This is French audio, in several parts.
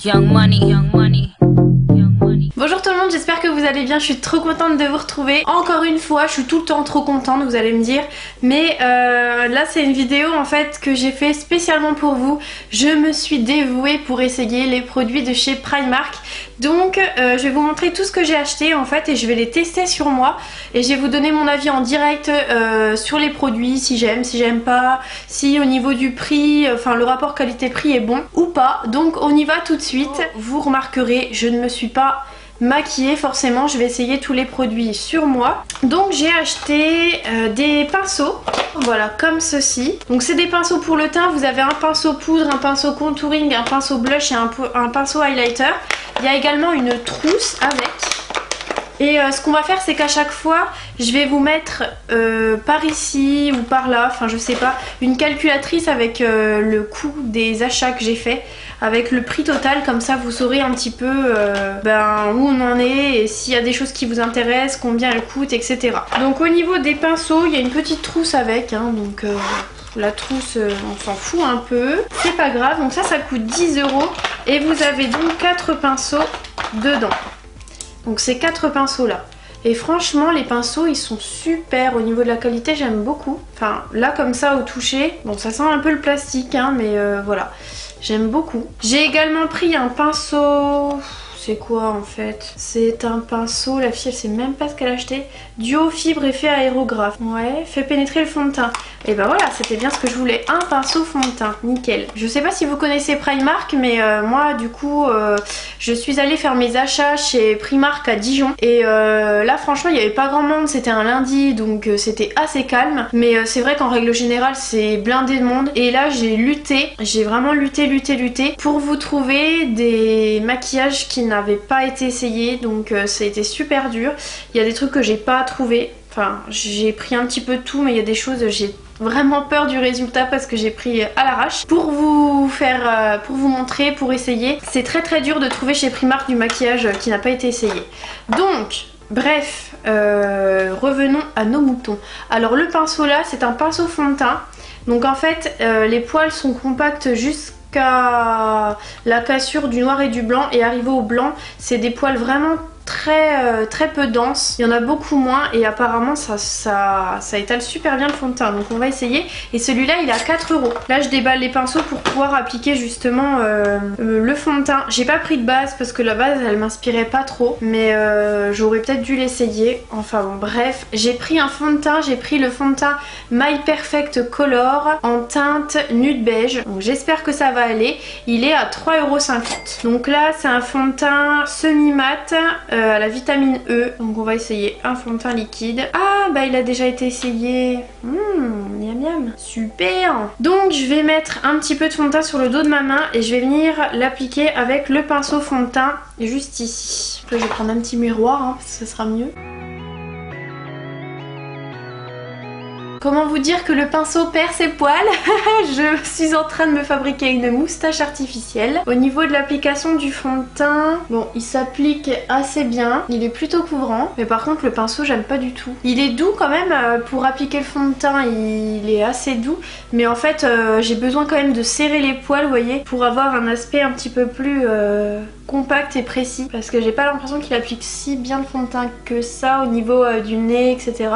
Young money, young money. Bonjour tout le monde, j'espère que vous allez bien, je suis trop contente de vous retrouver. Encore une fois, je suis tout le temps trop contente, vous allez me dire. Mais là c'est une vidéo en fait que j'ai fait spécialement pour vous. Je me suis dévouée pour essayer les produits de chez Primark. Donc je vais vous montrer tout ce que j'ai acheté en fait et je vais les tester sur moi. Et je vais vous donner mon avis en direct sur les produits, si j'aime pas, si au niveau du prix, enfin le rapport qualité-prix est bon ou pas. Donc on y va tout de suite. Vous remarquerez, je ne me suis pas maquillée forcément, je vais essayer tous les produits sur moi. Donc j'ai acheté des pinceaux, voilà comme ceci. Donc c'est des pinceaux pour le teint, vous avez un pinceau poudre, un pinceau contouring, un pinceau blush et un pinceau highlighter. Il y a également une trousse avec. Et ce qu'on va faire c'est qu'à chaque fois je vais vous mettre par ici ou par là, enfin je sais pas, une calculatrice avec le coût des achats que j'ai fait, avec le prix total, comme ça vous saurez un petit peu où on en est et s'il y a des choses qui vous intéressent, combien elles coûtent, etc. Donc au niveau des pinceaux, il y a une petite trousse avec, hein, donc la trousse on s'en fout un peu, c'est pas grave. Donc ça coûte 10 € et vous avez donc 4 pinceaux dedans. Donc ces 4 pinceaux là. Et franchement les pinceaux ils sont super au niveau de la qualité, j'aime beaucoup. Enfin là comme ça au toucher, bon ça sent un peu le plastique hein, mais voilà. J'aime beaucoup. J'ai également pris un pinceau... C'est quoi en fait? C'est un pinceau, la fille elle sait même pas ce qu'elle a acheté. Duo fibre effet aérographe. Ouais, fait pénétrer le fond de teint. Et ben voilà, c'était bien ce que je voulais. Un pinceau fond de teint, nickel. Je sais pas si vous connaissez Primark, mais moi du coup je suis allée faire mes achats chez Primark à Dijon. Et là franchement il n'y avait pas grand monde, c'était un lundi donc c'était assez calme. Mais c'est vrai qu'en règle générale c'est blindé de monde. Et là j'ai lutté, j'ai vraiment lutté pour vous trouver des maquillages qui n'avaient pas été essayés. Donc ça a été super dur. Il y a des trucs que j'ai pas trouvé. Enfin j'ai pris un petit peu de tout mais il y a des choses j'ai vraiment peur du résultat parce que j'ai pris à l'arrache. Pour vous faire, pour vous montrer, pour essayer, c'est très dur de trouver chez Primark du maquillage qui n'a pas été essayé. Donc bref, revenons à nos moutons. Alors le pinceau là c'est un pinceau fond de teint. Donc en fait les poils sont compacts jusqu'à la cassure du noir et du blanc et arrivé au blanc c'est des poils vraiment très peu dense, il y en a beaucoup moins et apparemment ça étale super bien le fond de teint, donc on va essayer. Et celui-là il est à 4 €. Là je déballe les pinceaux pour pouvoir appliquer justement le fond de teint. J'ai pas pris de base parce que la base elle m'inspirait pas trop, mais j'aurais peut-être dû l'essayer. Enfin bon bref, j'ai pris un fond de teint, j'ai pris le fond de teint My Perfect Color en teinte nude beige, donc j'espère que ça va aller. Il est à 3,50 €. Donc là c'est un fond de teint semi-mat à la vitamine E, donc on va essayer un fond de teint liquide. Ah bah il a déjà été essayé. Miam miam, super. Donc je vais mettre un petit peu de fond de teint sur le dos de ma main et je vais venir l'appliquer avec le pinceau fond de teint juste ici. Là, je vais prendre un petit miroir hein, parce que ce sera mieux. Comment vous dire que le pinceau perd ses poils? Je suis en train de me fabriquer une moustache artificielle. Au niveau de l'application du fond de teint, bon il s'applique assez bien, il est plutôt couvrant. Mais par contre le pinceau j'aime pas du tout. Il est doux quand même pour appliquer le fond de teint, il est assez doux. Mais en fait j'ai besoin quand même de serrer les poils, vous voyez, pour avoir un aspect un petit peu plus compact et précis. Parce que j'ai pas l'impression qu'il applique si bien le fond de teint que ça au niveau du nez, etc.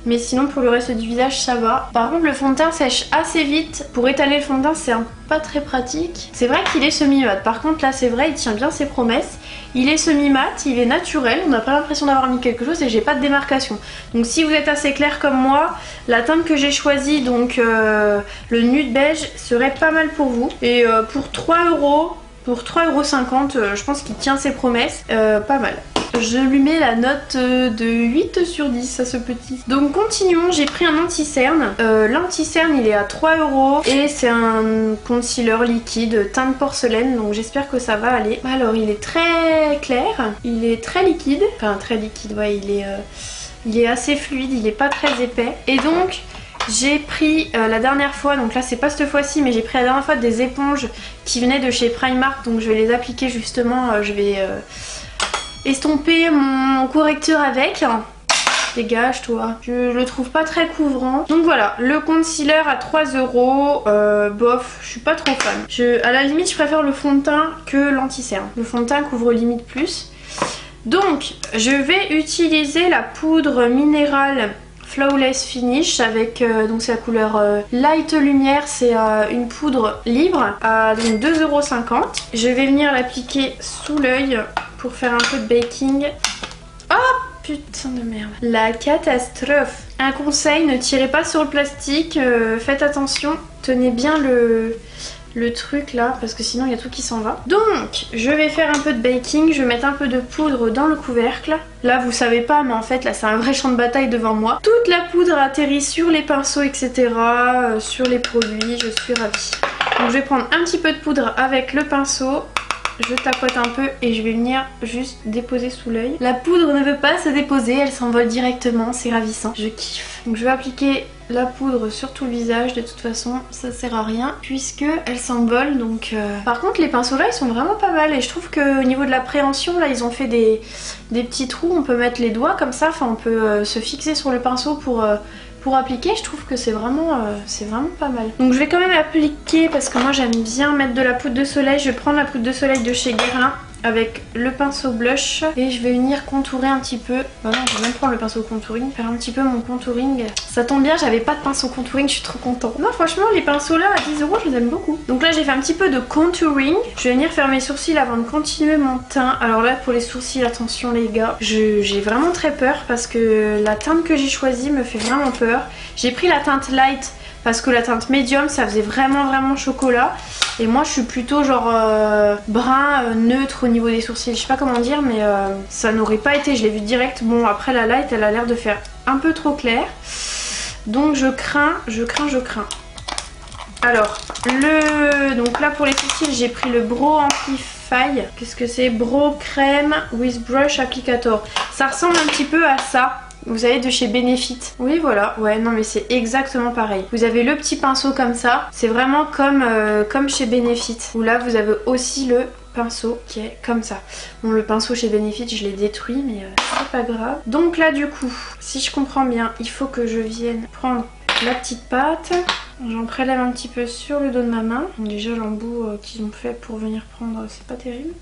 Mais sinon pour le reste du visage ça va. Par contre le fond de teint sèche assez vite. Pour étaler le fond de teint c'est pas très pratique. C'est vrai qu'il est semi-mat. Par contre là c'est vrai il tient bien ses promesses. Il est semi-mat, il est naturel. On n'a pas l'impression d'avoir mis quelque chose et j'ai pas de démarcation. Donc si vous êtes assez clair comme moi, la teinte que j'ai choisie, donc le nude beige, serait pas mal pour vous. Et pour 3 €, pour 3,50 €, je pense qu'il tient ses promesses. Pas mal. Je lui mets la note de 8 sur 10 à ce petit. Donc continuons, j'ai pris un anti-cerne. L'anti-cerne il est à 3 € et c'est un concealer liquide teinte porcelaine, donc j'espère que ça va aller. Alors il est très clair, il est très liquide, enfin très liquide, ouais il est assez fluide, il est pas très épais. Et donc j'ai pris la dernière fois, donc là c'est pas cette fois-ci, mais j'ai pris la dernière fois des éponges qui venaient de chez Primark, donc je vais les appliquer justement, je vais estomper mon correcteur avec. Dégage toi. Je le trouve pas très couvrant. Donc voilà, le concealer à 3 €. Bof, je suis pas trop fan. À la limite, je préfère le fond de teint que l'anti-cerne. Le fond de teint couvre limite plus. Donc, je vais utiliser la poudre minérale Flawless Finish avec donc c'est la couleur Light Lumière, c'est une poudre libre à donc 2,50 €. Je vais venir l'appliquer sous l'œil pour faire un peu de baking. Oh putain de merde. La catastrophe. Un conseil, ne tirez pas sur le plastique, faites attention, tenez bien le truc là parce que sinon il y a tout qui s'en va. Donc je vais faire un peu de baking, je vais mettre un peu de poudre dans le couvercle. Là vous savez pas mais en fait là c'est un vrai champ de bataille devant moi. Toute la poudre atterrit sur les pinceaux etc, sur les produits, je suis ravie. Donc je vais prendre un petit peu de poudre avec le pinceau. Je tapote un peu et je vais venir juste déposer sous l'œil. La poudre ne veut pas se déposer, elle s'envole directement, c'est ravissant. Je kiffe. Donc je vais appliquer la poudre sur tout le visage, de toute façon ça sert à rien puisque elle s'envole donc... Par contre les pinceaux là ils sont vraiment pas mal et je trouve qu'au niveau de l'appréhension là ils ont fait des petits trous, on peut mettre les doigts comme ça, enfin on peut se fixer sur le pinceau pour appliquer, je trouve que c'est vraiment pas mal. Donc je vais quand même appliquer parce que moi j'aime bien mettre de la poudre de soleil. Je vais prendre la poudre de soleil de chez Guerlain avec le pinceau blush et je vais venir contourer un petit peu. Bah non, je vais même prendre le pinceau contouring, faire un petit peu mon contouring. Ça tombe bien, j'avais pas de pinceau contouring, je suis trop contente. Non franchement les pinceaux là à 10 €, je les aime beaucoup. Donc là j'ai fait un petit peu de contouring. Je vais venir faire mes sourcils avant de continuer mon teint. Alors là pour les sourcils, attention les gars, j'ai vraiment très peur parce que la teinte que j'ai choisie me fait vraiment peur. J'ai pris la teinte light parce que la teinte médium ça faisait vraiment chocolat et moi je suis plutôt genre brun neutre au niveau des sourcils, je sais pas comment dire mais ça n'aurait pas été, je l'ai vu direct. Bon après la light elle a l'air de faire un peu trop clair donc je crains. Alors donc là pour les sourcils j'ai pris le Brow Amplify. Qu'est-ce que c'est? Brow Crème with Brush Applicator. Ça ressemble un petit peu à ça. Vous savez de chez Benefit. Oui voilà, ouais non mais c'est exactement pareil. Vous avez le petit pinceau comme ça, c'est vraiment comme chez Benefit. Où là vous avez aussi le pinceau qui est comme ça. Bon le pinceau chez Benefit je l'ai détruit mais c'est pas grave. Donc là du coup, si je comprends bien, il faut que je vienne prendre la petite pâte. J'en prélève un petit peu sur le dos de ma main. Déjà l'embout qu'ils ont fait pour venir prendre c'est pas terrible.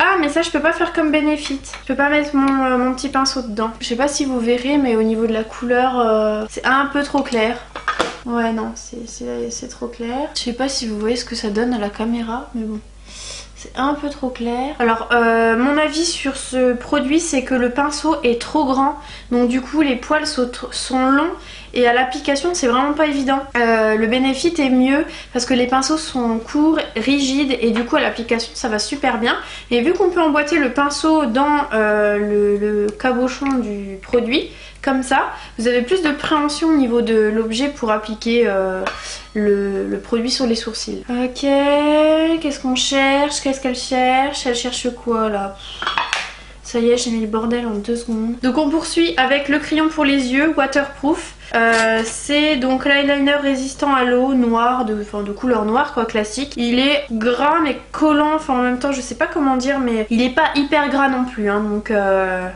Ah mais ça je peux pas faire comme Benefit. Je peux pas mettre mon petit pinceau dedans. Je sais pas si vous verrez mais au niveau de la couleur c'est un peu trop clair. Ouais non c'est trop clair. Je sais pas si vous voyez ce que ça donne à la caméra mais bon. C'est un peu trop clair. Alors mon avis sur ce produit c'est que le pinceau est trop grand. Donc du coup les poils sont longs. Et à l'application c'est vraiment pas évident. Le Benefit est mieux parce que les pinceaux sont courts, rigides et du coup à l'application ça va super bien. Et vu qu'on peut emboîter le pinceau dans le cabochon du produit, comme ça, vous avez plus de préhension au niveau de l'objet pour appliquer le produit sur les sourcils. Ok, qu'est-ce qu'on cherche? Qu'est-ce qu'elle cherche? Elle cherche quoi là? Ça y est, j'ai mis le bordel en 2 secondes. Donc on poursuit avec le crayon pour les yeux, waterproof. C'est donc l'eyeliner résistant à l'eau, noir, de couleur noire quoi, classique. Il est gras mais collant, enfin en même temps je sais pas comment dire mais il est pas hyper gras non plus hein,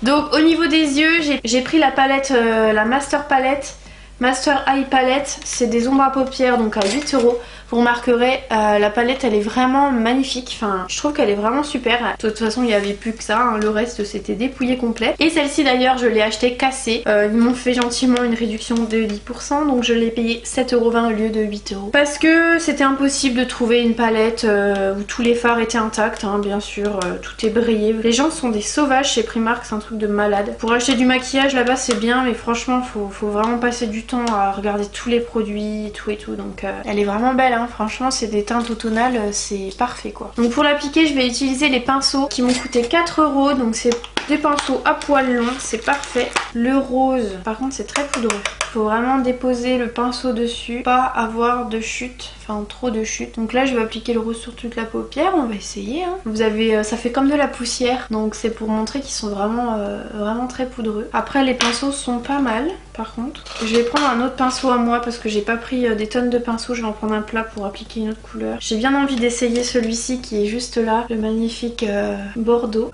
donc au niveau des yeux j'ai pris la palette, la Master Palette, Master Eye Palette, c'est des ombres à paupières donc à 8 €. Vous remarquerez, la palette elle est vraiment magnifique, enfin je trouve qu'elle est vraiment super. De toute façon il n'y avait plus que ça, hein. Le reste c'était dépouillé complet. Et celle-ci d'ailleurs je l'ai achetée cassée, ils m'ont fait gentiment une réduction de 10% donc je l'ai payée 7,20 € au lieu de 8 €. Parce que c'était impossible de trouver une palette où tous les fards étaient intacts, hein, bien sûr, tout est brillé. Les gens sont des sauvages chez Primark, c'est un truc de malade. Pour acheter du maquillage là-bas c'est bien mais franchement faut vraiment passer du temps à regarder tous les produits et tout donc elle est vraiment belle hein. Franchement c'est des teintes automnales, c'est parfait quoi. Donc pour l'appliquer je vais utiliser les pinceaux qui m'ont coûté 4 €. Donc c'est des pinceaux à poils longs, c'est parfait. Le rose par contre c'est très poudreux. Faut vraiment déposer le pinceau dessus, pas avoir de chute, enfin trop de chute. Donc là je vais appliquer le rose sur toute la paupière, on va essayer hein. Vous avez, ça fait comme de la poussière donc c'est pour montrer qu'ils sont vraiment très poudreux. Après les pinceaux sont pas mal par contre. Je vais prendre un autre pinceau à moi parce que j'ai pas pris des tonnes de pinceaux, je vais en prendre un plat pour appliquer une autre couleur. J'ai bien envie d'essayer celui-ci qui est juste là, le magnifique Bordeaux.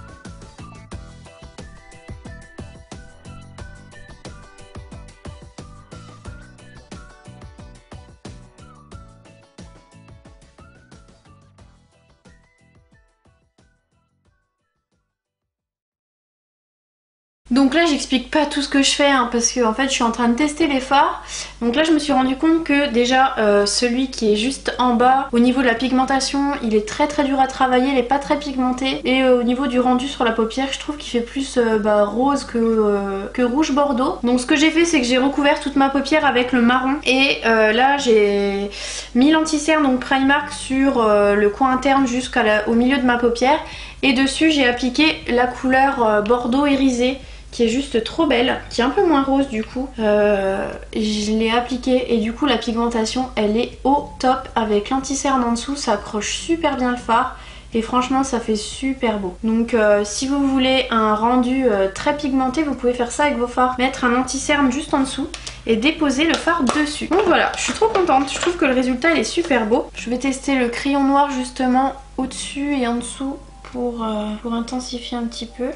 Donc là j'explique pas tout ce que je fais hein, parce que en fait je suis en train de tester les fards. Donc là je me suis rendu compte que déjà celui qui est juste en bas, au niveau de la pigmentation, il est très dur à travailler, il est pas très pigmenté. Et au niveau du rendu sur la paupière, je trouve qu'il fait plus rose que rouge bordeaux. Donc ce que j'ai fait, c'est que j'ai recouvert toute ma paupière avec le marron. Et là j'ai mis l'anti-cerne, donc Primark, sur le coin interne jusqu'au milieu de ma paupière. Et dessus j'ai appliqué la couleur bordeaux irisé, qui est juste trop belle, qui est un peu moins rose du coup. Je l'ai appliquée et du coup la pigmentation elle est au top. Avec l'anti-cerne en dessous, ça accroche super bien le fard et franchement ça fait super beau. Donc si vous voulez un rendu très pigmenté, vous pouvez faire ça avec vos fards, mettre un anti-cerne juste en dessous et déposer le fard dessus. Donc voilà, je suis trop contente, je trouve que le résultat il est super beau. Je vais tester le crayon noir justement au-dessus et en dessous pour intensifier un petit peu.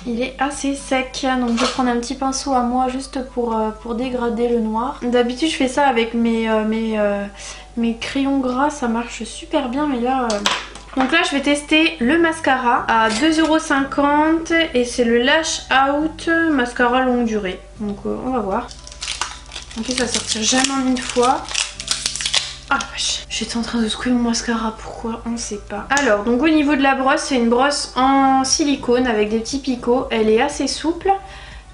Il est assez sec, donc je vais prendre un petit pinceau à moi juste pour dégrader le noir. D'habitude je fais ça avec mes crayons gras, ça marche super bien, mais là... Donc là je vais tester le mascara à 2,50 € et c'est le Lash Out mascara longue durée. Donc on va voir. Ok, ça va sortir jamais en une fois. Ah vache, j'étais en train de secouer mon mascara, pourquoi on sait pas. Alors donc au niveau de la brosse, c'est une brosse en silicone avec des petits picots, elle est assez souple.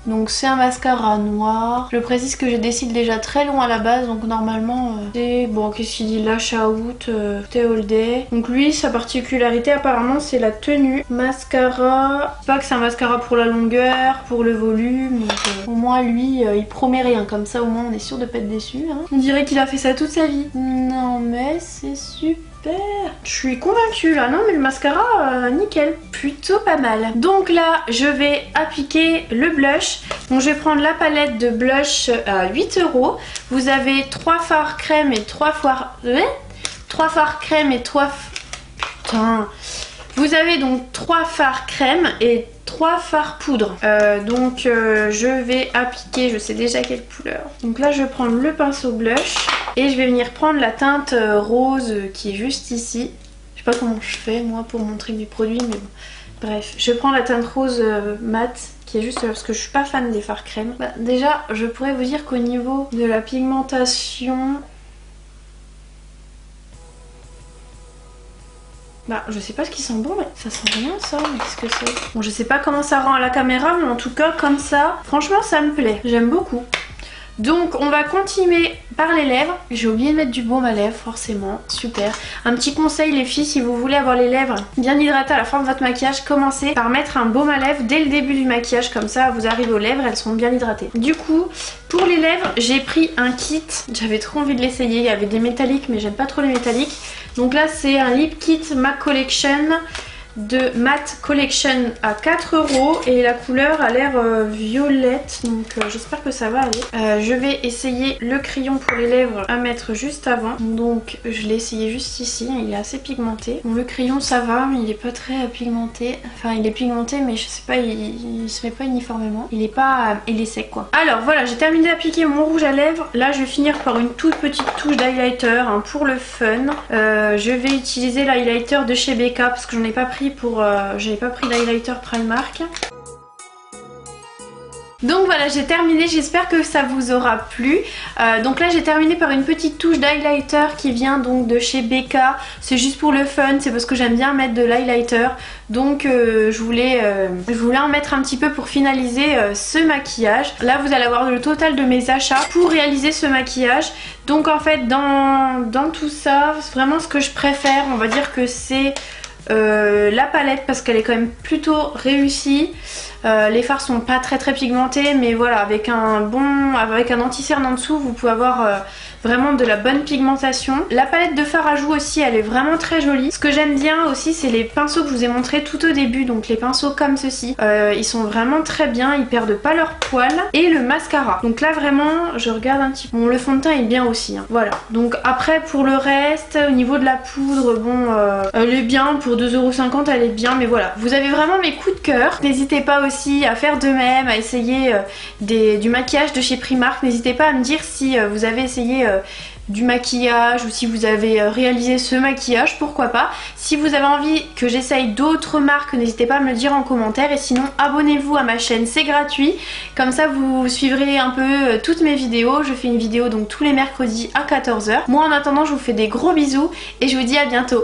Donc c'est un mascara noir. Je précise que j'ai des cils déjà très longs à la base, donc normalement c'est... Bon, qu'est-ce qu'il dit? Lash Out, Stay All Day. Donc lui, sa particularité apparemment c'est la tenue. Mascara, pas que c'est un mascara pour la longueur, pour le volume. Donc, au moins lui, il promet rien. Comme ça au moins on est sûr de pas être déçu. Hein. On dirait qu'il a fait ça toute sa vie. Non mais c'est super. Je suis convaincue là, non mais le mascara nickel, plutôt pas mal. Donc là je vais appliquer le blush. Donc je vais prendre la palette de blush à 8 €. Vous avez 3 fards crème et 3 fards... 3 fards crème et 3... Putain... Vous avez donc 3 fards crème et 3 fards poudre. Je vais appliquer, je sais déjà quelle couleur. Donc là je vais prendre le pinceau blush et je vais venir prendre la teinte rose qui est juste ici. Je sais pas comment je fais moi pour montrer mes produits, mais bon. Bref, je prends la teinte rose mat qui est juste là parce que je suis pas fan des fards crème. Bah, déjà je pourrais vous dire qu'au niveau de la pigmentation... Bah je sais pas ce qui sent bon, mais ça sent rien ça, mais qu'est-ce que c'est? Bon, je sais pas comment ça rend à la caméra, mais en tout cas comme ça, franchement ça me plaît, j'aime beaucoup. Donc on va continuer par les lèvres. J'ai oublié de mettre du baume à lèvres forcément, super. Un petit conseil les filles, si vous voulez avoir les lèvres bien hydratées à la fin de votre maquillage, commencez par mettre un baume à lèvres dès le début du maquillage, comme ça vous arrivez aux lèvres, elles sont bien hydratées. Du coup pour les lèvres j'ai pris un kit, j'avais trop envie de l'essayer, il y avait des métalliques mais j'aime pas trop les métalliques. Donc là c'est un lip kit MAC Collection de Matte Collection à 4 € et la couleur a l'air violette, donc j'espère que ça va aller. Je vais essayer le crayon pour les lèvres à mettre juste avant, donc je l'ai essayé juste ici, il est assez pigmenté. Bon, le crayon ça va mais il est pas très pigmenté, enfin il est pigmenté mais je sais pas, il se met pas uniformément, il est sec quoi. Alors voilà, j'ai terminé d'appliquer mon rouge à lèvres, là je vais finir par une toute petite touche d'highlighter hein, pour le fun. Je vais utiliser l'highlighter de chez Becca parce que j'en ai pas pris j'avais pas pris d'highlighter Primark. Donc voilà, j'ai terminé, j'espère que ça vous aura plu. Donc là j'ai terminé par une petite touche d'highlighter qui vient donc de chez Becca. C'est juste pour le fun, c'est parce que j'aime bien mettre de l'highlighter. Donc je voulais en mettre un petit peu pour finaliser ce maquillage. Là vous allez avoir le total de mes achats pour réaliser ce maquillage. Donc en fait dans tout ça, vraiment ce que je préfère, on va dire que c'est... la palette parce qu'elle est quand même plutôt réussie. Les fards sont pas très pigmentés, mais voilà, avec un anti-cerne en dessous vous pouvez avoir vraiment de la bonne pigmentation. La palette de fard à joues aussi elle est vraiment très jolie. Ce que j'aime bien aussi c'est les pinceaux que je vous ai montré tout au début, donc les pinceaux comme ceci, ils sont vraiment très bien, ils perdent pas leur poil. Et le mascara, donc là vraiment je regarde un petit peu, bon le fond de teint est bien aussi hein. Voilà, donc après pour le reste au niveau de la poudre, bon elle est bien, pour 2,50 € elle est bien, mais voilà, vous avez vraiment mes coups de cœur. N'hésitez pas aussi à faire de même, à essayer du maquillage de chez Primark. N'hésitez pas à me dire si vous avez essayé du maquillage ou si vous avez réalisé ce maquillage, pourquoi pas. Si vous avez envie que j'essaye d'autres marques, n'hésitez pas à me le dire en commentaire, et sinon abonnez-vous à ma chaîne, c'est gratuit, comme ça vous suivrez un peu toutes mes vidéos. Je fais une vidéo donc tous les mercredis à 14 h. Moi en attendant je vous fais des gros bisous et je vous dis à bientôt.